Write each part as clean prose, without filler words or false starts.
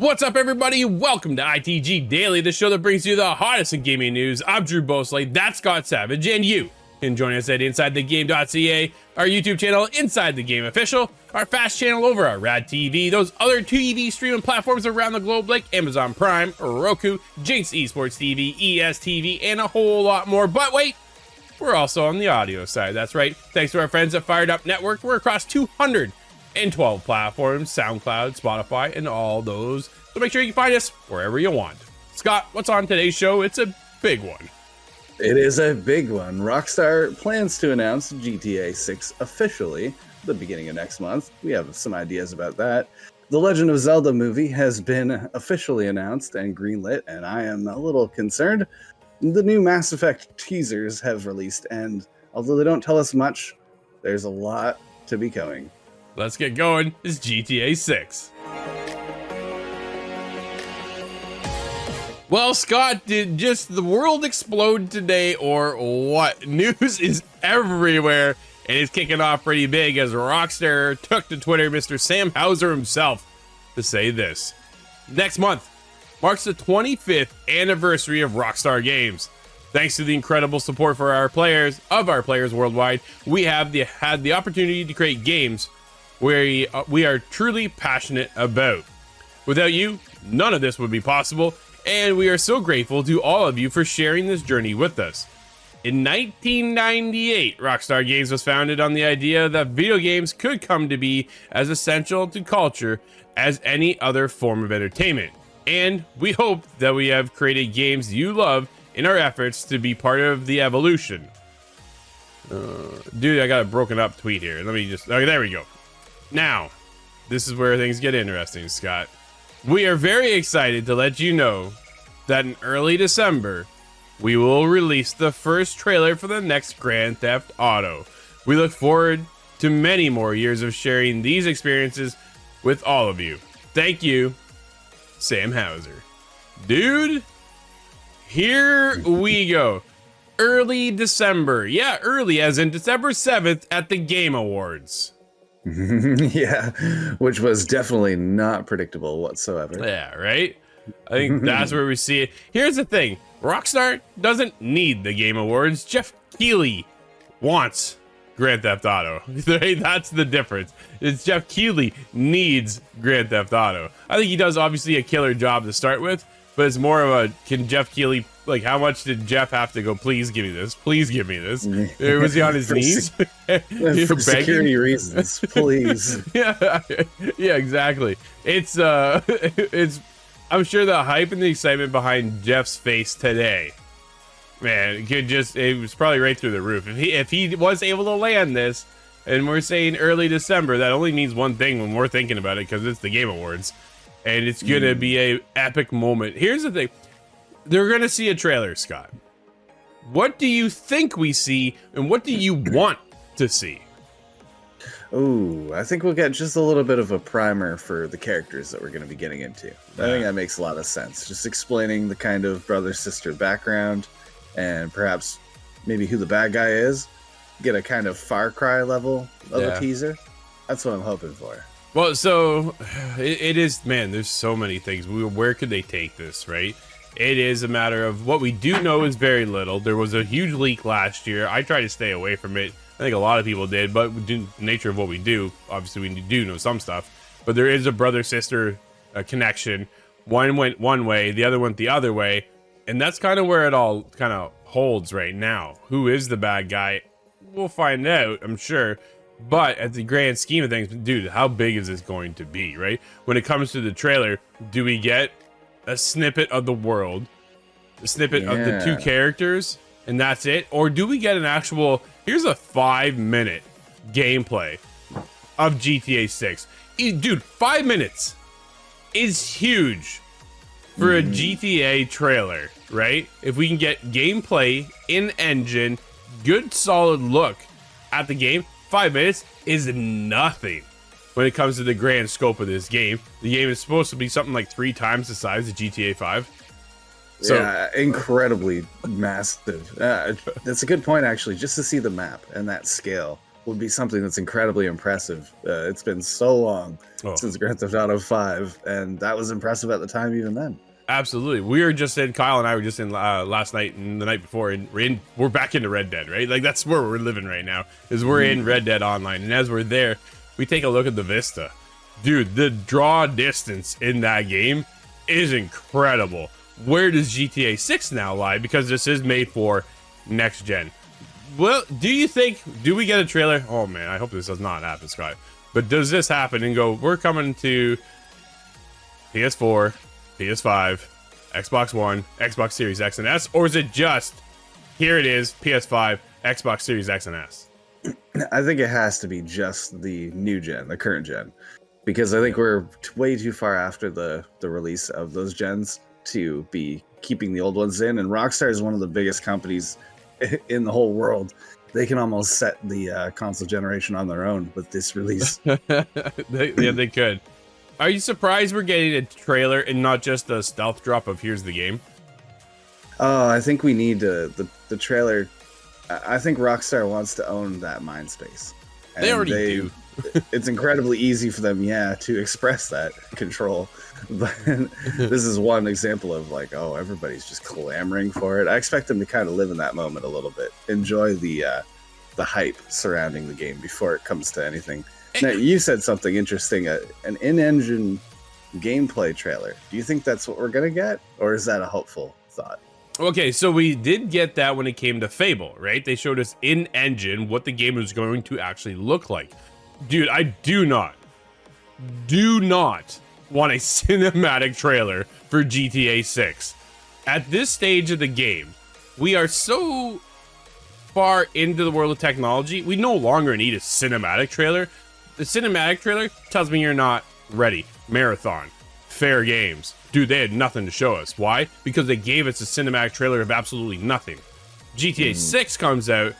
What's up, everybody? Welcome to ITG Daily, the show that brings you the hottest in gaming news. I'm Drew Bosley, that's Scott Savage, and you can join us at InsideTheGame.ca, our YouTube channel, Inside the Game Official, our Fast channel over at Rad TV, those other TV streaming platforms around the globe like Amazon Prime, Roku, Jinx Esports TV, ESTV, and a whole lot more. But wait, we're also on the audio side. That's right. Thanks to our friends at Fired Up Network, we're across 212 platforms, SoundCloud, Spotify, and all those. So make sure you can find us wherever you want. Scott, what's on today's show? It's a big one. It is a big one. Rockstar plans to announce GTA 6 officially the beginning of next month. We have some ideas about that. The Legend of Zelda movie has been officially announced and greenlit, and I am a little concerned. The new Mass Effect teasers have released, and although they don't tell us much, there's a lot to be coming. Let's get going. It's GTA 6. Well, Scott, did just the world explode today or what? News is everywhere, and it's kicking off pretty big as Rockstar took to Twitter Mr. Sam Houser himself to say this. Next month marks the 25th anniversary of Rockstar Games. Thanks to the incredible support for our players worldwide, we have had the opportunity to create games we are truly passionate about. Without you, none of this would be possible, and we are so grateful to all of you for sharing this journey with us. In 1998, Rockstar Games was founded on the idea that video games could come to be as essential to culture as any other form of entertainment, and we hope that we have created games you love in our efforts to be part of the evolution. Dude, I got a broken up tweet here. Let me just, okay, there we go. Now, this is where things get interesting, Scott. We are very excited to let you know that in early December, we will release the first trailer for the next Grand Theft Auto. We look forward to many more years of sharing these experiences with all of you. Thank you, Sam Houser. Dude, here we go. Early December. Yeah, early as in December 7th at the Game Awards. Yeah, which was definitely not predictable whatsoever. Yeah, right? I think that's where we see it. Here's the thing. Rockstar doesn't need the Game Awards. Jeff Keighley wants Grand Theft Auto. That's the difference. It's Jeff Keighley needs Grand Theft Auto. I think he does obviously a killer job to start with, but it's more of a, can Jeff Keighley, like, how much did Jeff have to go, please give me this, please give me this? Was he on his knees? For security reasons, please. Yeah, exactly. It's I'm sure the hype and the excitement behind Jeff's face today, man, it was probably right through the roof. If he was able to land this, and we're saying early December, that only means one thing when we're thinking about it, because it's the Game Awards. And it's going to be a epic moment. Here's the thing. They're going to see a trailer, Scott. What do you think we see, and what do you want to see? Oh, I think we'll get just a little bit of a primer for the characters that we're going to be getting into. I think that makes a lot of sense. Just explaining the kind of brother-sister background, and perhaps maybe who the bad guy is. Get a kind of Far Cry level of a teaser. That's what I'm hoping for. Well, so it is, man, there's so many things. Where could they take this, right? It is a matter of what we do know is very little. There was a huge leak last year. I tried to stay away from it. I think a lot of people did, but the nature of what we do, obviously we do know some stuff. But there is a brother-sister connection. One went one way, the other went the other way. And that's kind of where it all kind of holds right now. Who is the bad guy? We'll find out, I'm sure. But at the grand scheme of things, dude, how big is this going to be, right? When it comes to the trailer, do we get a snippet of the world, a snippet of the two characters, and that's it? Or do we get an actual, here's a 5-minute gameplay of GTA 6? Dude, 5 minutes is huge for a GTA trailer, right? If we can get gameplay in engine, good solid look at the game, 5 minutes is nothing when it comes to the grand scope of this game. The game is supposed to be something like 3 times the size of GTA 5. So, yeah, incredibly massive. That's a good point, actually, just to see the map and that scale. would be something that's incredibly impressive. It's been so long since Grand Theft Auto 5, and that was impressive at the time even then. Absolutely. We were just in, Kyle and I were just in last night and the night before, and we're back into Red Dead, right? Like, that's where we're living right now, is we're in Red Dead Online. And as we're there, we take a look at the vista. Dude, the draw distance in that game is incredible. Where does GTA 6 now lie? Because this is made for next gen. Well, do we get a trailer? Oh man, I hope this does not happen, Scott. But does this happen and go, we're coming to PS4, PS5, Xbox One, Xbox Series X and S, or is it just, here it is, PS5, Xbox Series X and S? I think it has to be just the new gen, the current gen, because I think we're way too far after the release of those gens to be keeping the old ones in. And Rockstar is one of the biggest companies in the whole world. They can almost set the console generation on their own with this release. they could. Are you surprised we're getting a trailer and not just a stealth drop of here's the game? Oh, I think we need the trailer. I think Rockstar wants to own that mind space. They already do. It's incredibly easy for them, to express that control. But this is one example of like, oh, everybody's just clamoring for it. I expect them to kind of live in that moment a little bit. Enjoy the hype surrounding the game before it comes to anything. Now, you said something interesting, an in-engine gameplay trailer. Do you think that's what we're going to get? Or is that a hopeful thought? Okay, so we did get that when it came to Fable, right? They showed us in-engine what the game was going to actually look like. Dude, I do not want a cinematic trailer for GTA 6. At this stage of the game, we are so far into the world of technology, we no longer need a cinematic trailer. The cinematic trailer tells me you're not ready. Marathon, fair games. Dude, they had nothing to show us. Why? Because they gave us a cinematic trailer of absolutely nothing. GTA 6 comes out.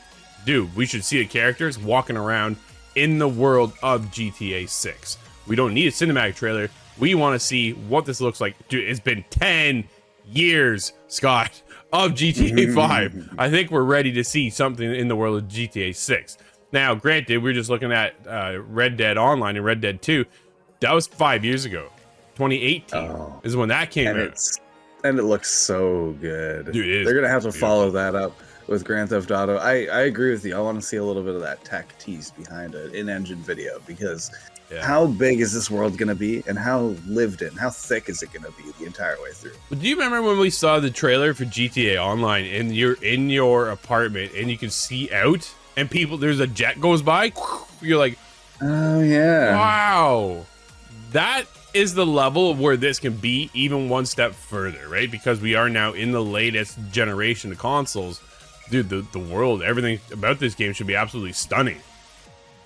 Dude, we should see the characters walking around in the world of GTA 6. We don't need a cinematic trailer. We want to see what this looks like. Dude, it's been 10 years, Scott, of GTA 5. I think we're ready to see something in the world of GTA 6. Now, granted, we're just looking at Red Dead Online and Red Dead 2. That was 5 years ago. 2018 is when that came out. And it looks so good. Dude, they're going to have to follow that up with Grand Theft Auto. I agree with you. I want to see a little bit of that tech tease behind an in-engine video, because how big is this world going to be, and how lived in, how thick is it going to be the entire way through? But do you remember when we saw the trailer for GTA Online and you're in your apartment and you can see out and there's a jet goes by? You're like, oh yeah. Wow. That is the level of where this can be, even one step further, right? Because we are now in the latest generation of consoles. Dude, the world, everything about this game should be absolutely stunning.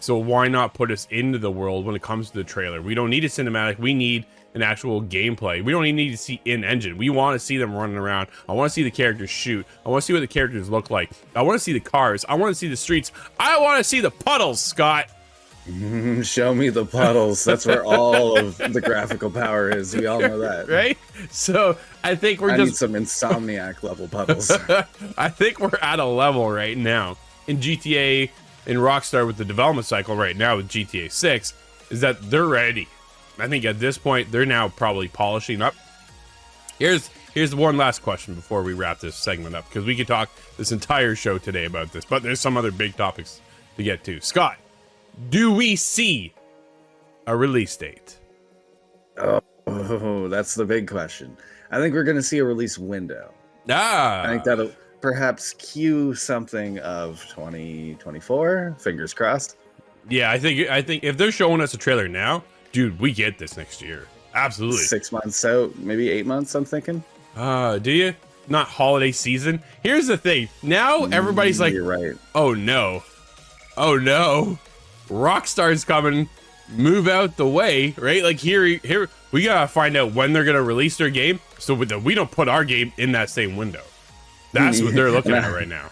So why not put us into the world when it comes to the trailer? We don't need a cinematic. We need an actual gameplay. We don't even need to see in-engine. We want to see them running around. I want to see the characters shoot. I want to see what the characters look like. I want to see the cars. I want to see the streets. I want to see the puddles, Scott. Show me the puddles. That's where all of the graphical power is. We all know that, right? So I think I need some Insomniac level puddles. I think we're at a level right now in GTA and Rockstar with the development cycle right now with GTA 6 is that they're ready. I think at this point they're now probably polishing up. Here's one last question before we wrap this segment up, because we could talk this entire show today about this, but there's some other big topics to get to. Scott, do we see a release date? Oh, that's the big question. I think we're going to see a release window. I think that'll perhaps cue something of 2024. Fingers crossed. Yeah, I think if they're showing us a trailer now, dude, we get this next year. Absolutely. 6 months out, maybe 8 months, I'm thinking. Do you? Not holiday season. Here's the thing. Now everybody's like, you're right. Oh no. Rockstar's coming. Move out the way, right? Like here we gotta find out when they're gonna release their game so that we don't put our game in that same window. That's what they're looking at right now.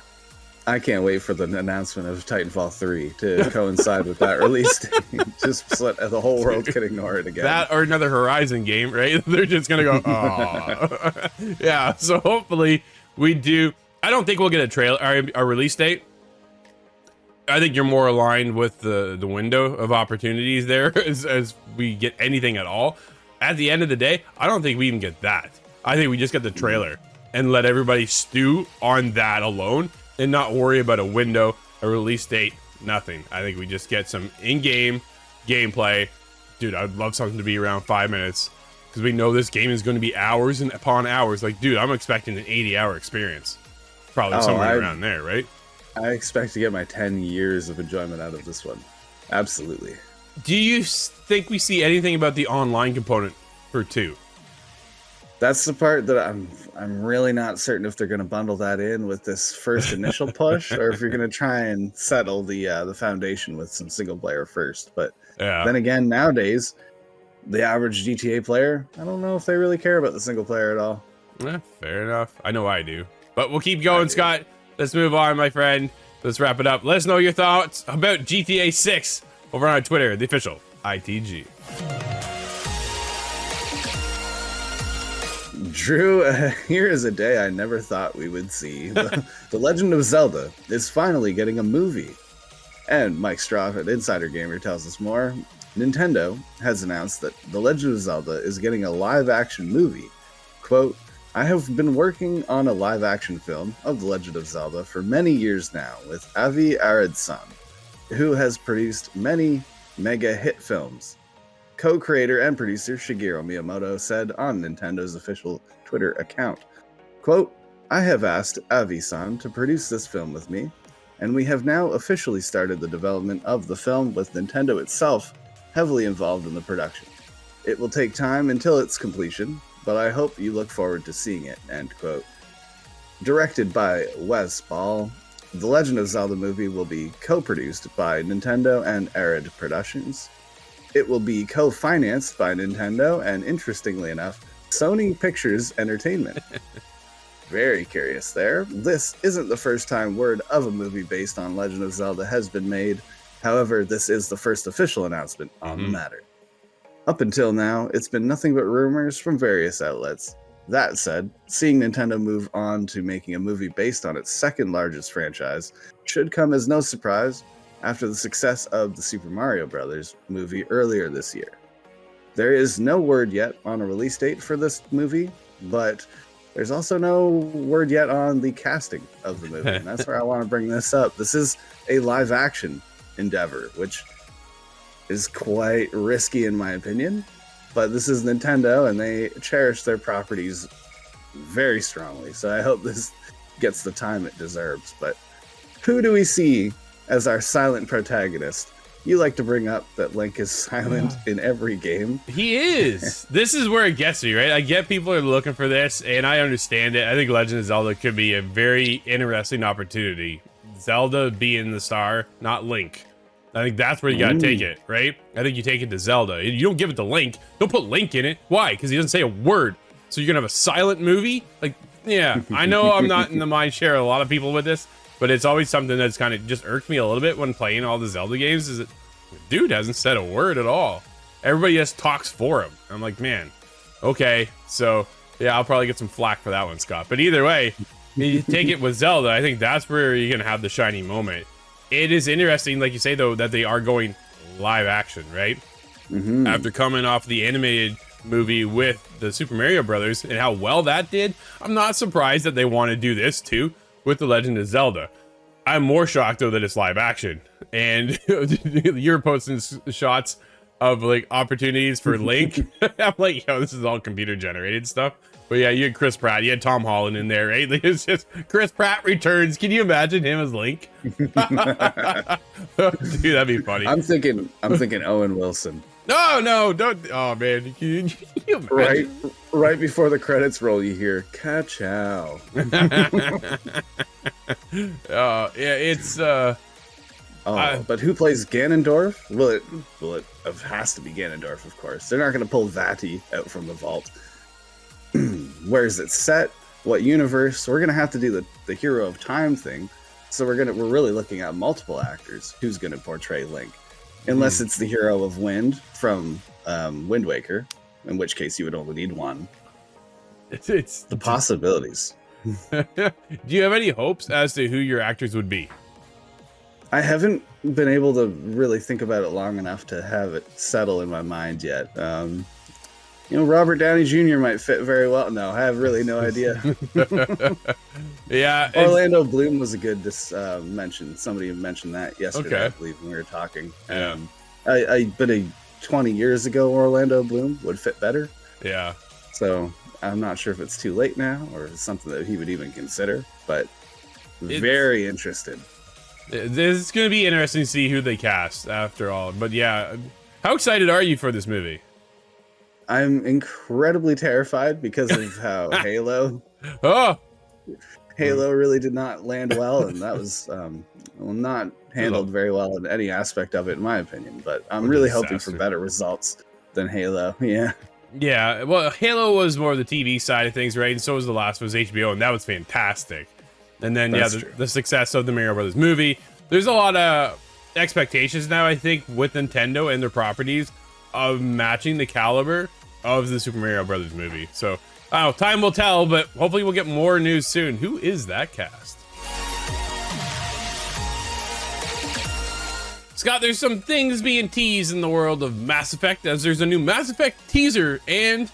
I can't wait for the announcement of Titanfall 3 to coincide with that release date. Just so that the whole world can ignore it again. That or another Horizon game, right? They're just gonna go, oh. Yeah, so hopefully we do. I don't think we'll get a trailer, a release date. I think you're more aligned with the window of opportunities there as we get anything at all. At the end of the day, I don't think we even get that. I think we just get the trailer and let everybody stew on that alone and not worry about a window, a release date, nothing. I think we just get some in-game gameplay. Dude, I'd love something to be around 5 minutes because we know this game is going to be hours and upon hours. Like, dude, I'm expecting an 80-hour experience. Probably somewhere around there, right? I expect to get my 10 years of enjoyment out of this one. Absolutely. Do you think we see anything about the online component for 2? That's the part that I'm really not certain if they're going to bundle that in with this first initial push, or if you're going to try and settle the foundation with some single player first. But then again, nowadays, the average GTA player, I don't know if they really care about the single player at all. Fair enough. I know I do. But we'll keep going, Scott. Let's move on, my friend. Let's wrap it up. Let us know your thoughts about GTA 6 over on our Twitter, the official ITG. Drew, here is a day I never thought we would see. The Legend of Zelda is finally getting a movie. And Mike Stroff at Insider Gamer tells us more. Nintendo has announced that The Legend of Zelda is getting a live-action movie. Quote, I have been working on a live-action film of The Legend of Zelda for many years now with Avi Arad-san, who has produced many mega hit films. Co-creator and producer Shigeru Miyamoto said on Nintendo's official Twitter account, quote, I have asked Avi-san to produce this film with me, and we have now officially started the development of the film with Nintendo itself heavily involved in the production. It will take time until its completion, but I hope you look forward to seeing it, end quote. Directed by Wes Ball, The Legend of Zelda movie will be co-produced by Nintendo and Arad Productions. It will be co-financed by Nintendo and, interestingly enough, Sony Pictures Entertainment. Very curious there. This isn't the first time word of a movie based on Legend of Zelda has been made. However, this is the first official announcement on the matter. Up until now, it's been nothing but rumors from various outlets. That said, seeing Nintendo move on to making a movie based on its second largest franchise should come as no surprise after the success of the Super Mario Bros. Movie earlier this year. There is no word yet on a release date for this movie, but there's also no word yet on the casting of the movie, and that's where I want to bring this up. This is a live-action endeavor, which is quite risky in my opinion, but this is Nintendo, and they cherish their properties very strongly, so I hope this gets the time it deserves. But who do we see as our silent protagonist? You like to bring up that Link is silent in every game. He is. This is where it gets me, right? I get people are looking for this, and I understand it. I think Legend of Zelda could be a very interesting opportunity. Zelda being the star, not Link. I think that's where you gotta take it, right? I think you take it to Zelda. You don't give it to Link. Don't put Link in it. Why? Because he doesn't say a word. So you're gonna have a silent movie? Like, yeah, I know I'm not in the mind share of a lot of people with this, but it's always something that's kind of just irked me a little bit when playing all the Zelda games, is that dude hasn't said a word at all. Everybody just talks for him. I'm like, man, okay. So yeah, I'll probably get some flack for that one, Scott. But either way, you take it with Zelda, I think that's where you're gonna have the shiny moment. It is interesting, like you say, though, that they are going live action, right? After coming off the animated movie with the Super Mario Brothers and how well that did, I'm not surprised that they want to do this too with The Legend of Zelda. I'm more shocked though that it's live action, and you're posting shots of like opportunities for Link. I'm like, yo, this is all computer generated stuff. But yeah, you had Chris Pratt, you had Tom Holland in there, right? Like, it's just Chris Pratt returns. Can you imagine him as Link? Dude, that'd be funny. I'm thinking Owen Wilson. No, don't. Oh man, can you imagine? Right before the credits roll, you hear "Ka-chow." Yeah, it's but who plays Ganondorf? Will it has to be Ganondorf, of course. They're not going to pull Vati out from the vault. Where is it set? What universe? We're going to have to do the Hero of Time thing. So we're really looking at multiple actors who's going to portray Link. Unless it's the Hero of Wind from Wind Waker, in which case you would only need one. It's the possibilities. Do you have any hopes as to who your actors would be? I haven't been able to really think about it long enough to have it settle in my mind yet. Robert Downey Jr. might fit very well. No, I have really no idea. Yeah, Orlando Bloom was a good mention. Somebody mentioned that yesterday, okay. I believe, when we were talking. Yeah. But 20 years ago, Orlando Bloom would fit better. Yeah. So I'm not sure if it's too late now or if it's something that he would even consider, but very interested. This is going to be interesting to see who they cast after all. But yeah, how excited are you for this movie? I'm incredibly terrified because of how Halo really did not land well, and that was not handled very well in any aspect of it, in my opinion. But I'm really hoping for better results than Halo. Yeah. Yeah, well, Halo was more the TV side of things, right? And so was The Last of Us HBO, and that was fantastic. And then, the success of the Mario Brothers movie. There's a lot of expectations now, I think, with Nintendo and their properties of matching the caliber of the Super Mario Brothers movie. So, I don't know, time will tell, but hopefully we'll get more news soon. Who is that cast? Scott, there's some things being teased in the world of Mass Effect, as there's a new Mass Effect teaser and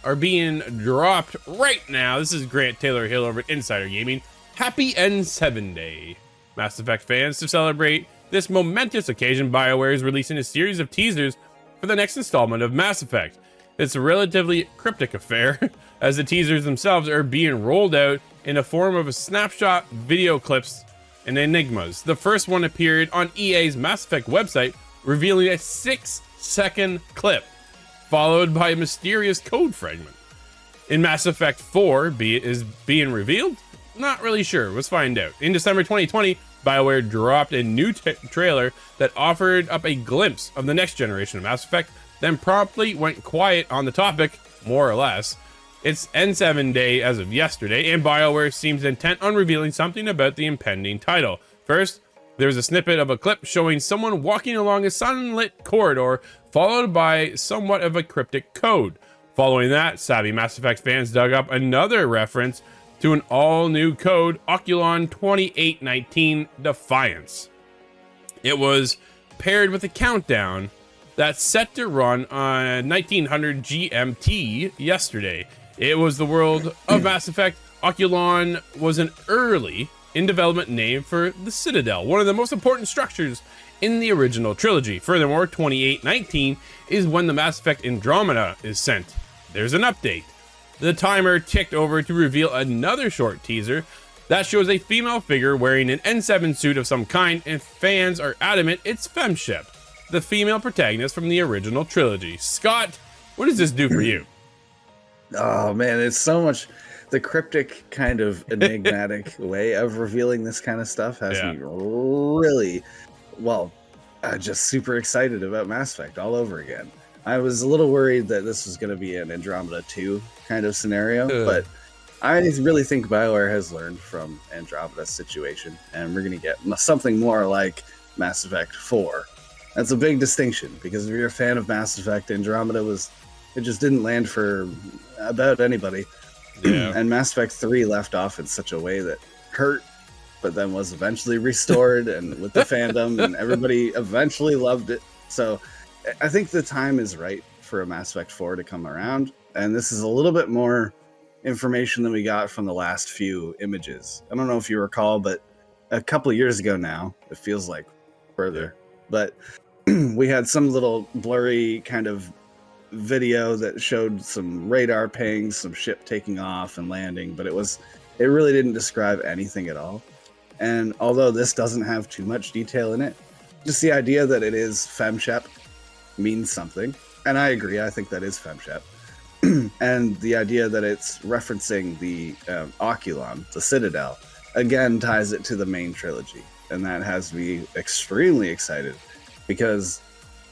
are being dropped right now. This is Grant Taylor Hill over at Insider Gaming. Happy N7 Day, Mass Effect fans. To celebrate this momentous occasion, BioWare is releasing a series of teasers for the next installment of Mass Effect. It's a relatively cryptic affair, as the teasers themselves are being rolled out in a form of a snapshot video clips and enigmas. The first one appeared on EA's Mass Effect website, revealing a 6-second clip, followed by a mysterious code fragment. In Mass Effect 4, is being revealed? Not really sure. Let's find out. In December 2020, BioWare dropped a new trailer that offered up a glimpse of the next generation of Mass Effect, then promptly went quiet on the topic, more or less. It's N7 Day as of yesterday, and BioWare seems intent on revealing something about the impending title. First, there's a snippet of a clip showing someone walking along a sunlit corridor, followed by somewhat of a cryptic code. Following that, savvy Mass Effect fans dug up another reference to an all-new code, Oculon 2819 Defiance. It was paired with a countdown that's set to run on 1900 GMT yesterday. It was the world of Mass Effect. Oculon was an early in development name for the Citadel, one of the most important structures in the original trilogy. Furthermore, 2819 is when the Mass Effect Andromeda is sent. There's an update. The timer ticked over to reveal another short teaser that shows a female figure wearing an N7 suit of some kind, and fans are adamant it's FemShep, the female protagonist from the original trilogy. Scott, what does this do for you? Oh man, it's so much. The cryptic kind of enigmatic way of revealing this kind of stuff has me really, just super excited about Mass Effect all over again. I was a little worried that this was going to be an Andromeda 2 kind of scenario, but I really think BioWare has learned from Andromeda's situation, and we're going to get something more like Mass Effect 4. That's a big distinction, because if you're a fan of Mass Effect, Andromeda it just didn't land for about anybody. Yeah. And Mass Effect 3 left off in such a way that hurt, but then was eventually restored and with the fandom, and everybody eventually loved it. So I think the time is right for a Mass Effect 4 to come around, and this is a little bit more information than we got from the last few images. I don't know if you recall, but a couple of years ago now, it feels like further, but we had some little blurry kind of video that showed some radar pings, some ship taking off and landing, but it really didn't describe anything at all. And although this doesn't have too much detail in it, just the idea that it is FemShep means something. And I agree, I think that is FemShep. And the idea that it's referencing the Oculon, the Citadel, again ties it to the main trilogy. And that has me extremely excited because,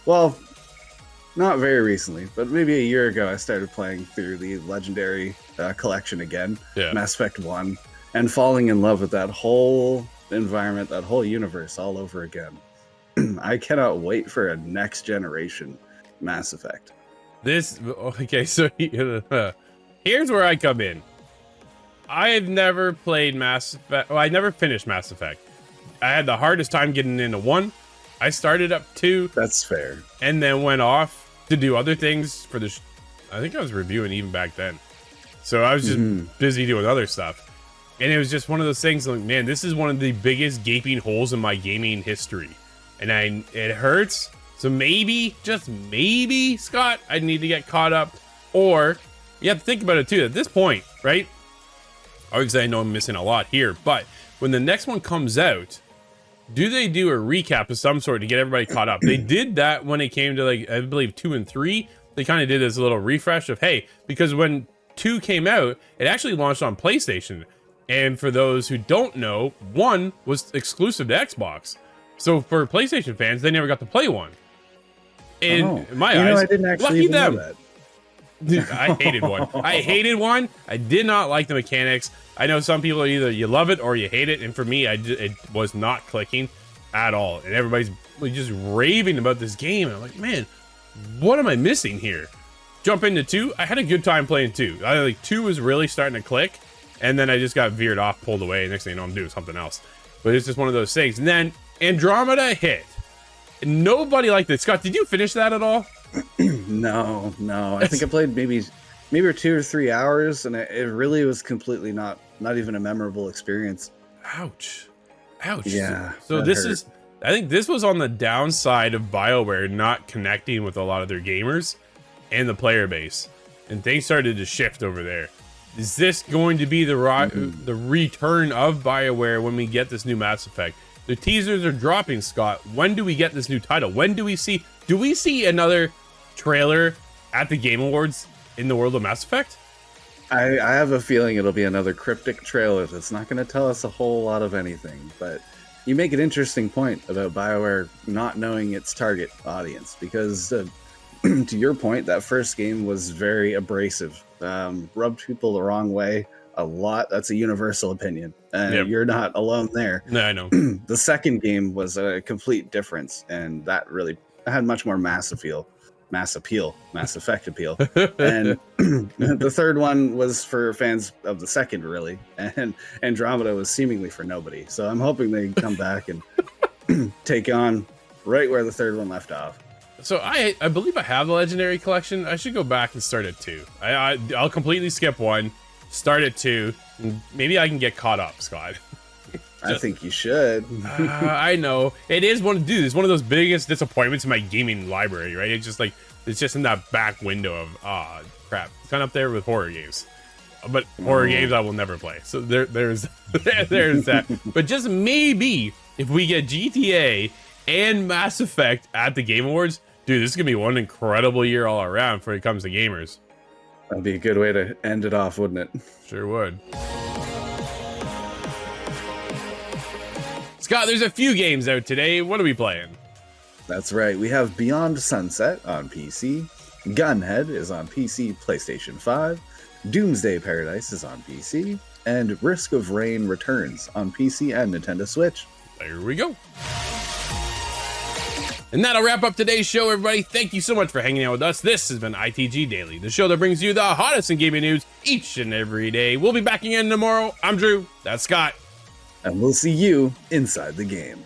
not very recently, but maybe a year ago, I started playing through the Legendary collection again, Mass Effect 1, and falling in love with that whole environment, that whole universe all over again. I cannot wait for a next generation Mass Effect. So here's where I come in. I've never played Mass Effect. Well, I never finished Mass Effect. I had the hardest time getting into 1. I started up 2. That's fair. And then went off to do other things for the I think I was reviewing even back then. So I was just busy doing other stuff. And it was just one of those things like, man, this is one of the biggest gaping holes in my gaming history. And it hurts. So maybe, just maybe, Scott, I need to get caught up. Or you have to think about it too. At this point, right? Obviously, I know I'm missing a lot here. But when the next one comes out, do they do a recap of some sort to get everybody caught up? They did that when it came to, like, I believe 2 and 3. They kind of did this little refresh of, hey, because when 2 came out, it actually launched on PlayStation. And for those who don't know, 1 was exclusive to Xbox. So for PlayStation fans, they never got to play 1. In my eyes, I didn't actually lucky them. know that. Dude, I hated 1. I hated 1. I did not like the mechanics. I know some people either you love it or you hate it. And for me, it was not clicking at all. And everybody's just raving about this game. And I'm like, man, what am I missing here? Jump into 2. I had a good time playing 2. I like 2 was really starting to click. And then I just got veered off, pulled away. Next thing you know, I'm doing something else. But it's just one of those things. And then Andromeda hit. Nobody liked it. Scott, did you finish that at all? No. I think I played maybe 2 or 3 hours, and it really was completely not even a memorable experience. Ouch. Yeah. So this hurt. I think this was on the downside of BioWare not connecting with a lot of their gamers and the player base. And things started to shift over there. Is this going to be the return of BioWare when we get this new Mass Effect? The teasers are dropping, Scott. When do we get this new title? When do we see another trailer at the Game Awards in the world of Mass Effect? I have a feeling it'll be another cryptic trailer that's not going to tell us a whole lot of anything. But you make an interesting point about BioWare not knowing its target audience, because to your point, that first game was very abrasive. Rubbed people the wrong way a lot. That's a universal opinion. Yep. You're not alone there. No, I know. The second game was a complete difference, and that really had much more mass effect appeal. And the third one was for fans of the second, really, and Andromeda was seemingly for nobody. So I'm hoping they come back and take on right where the third one left off. So I believe I have the Legendary Collection. I should go back and start at 2. I'll completely skip 1, start at 2. And maybe I can get caught up, Scott. I think you should. I know. It is it's one of those biggest disappointments in my gaming library, right? It's just in that back window of, crap. It's kind of up there with horror games. But horror games I will never play. So there's that. But just maybe if we get GTA and Mass Effect at the Game Awards, dude, this is gonna be one incredible year all around when it comes to gamers. That'd be a good way to end it off, wouldn't it? Sure would. Scott, there's a few games out today. What are we playing? That's right. We have Beyond Sunset on PC. Gunhead is on PC, PlayStation 5. Doomsday Paradise is on PC. And Risk of Rain returns on PC and Nintendo Switch. There we go. And that'll wrap up today's show, everybody. Thank you so much for hanging out with us. This has been ITG Daily, the show that brings you the hottest in gaming news each and every day. We'll be back again tomorrow. I'm Drew. That's Scott. And we'll see you inside the game.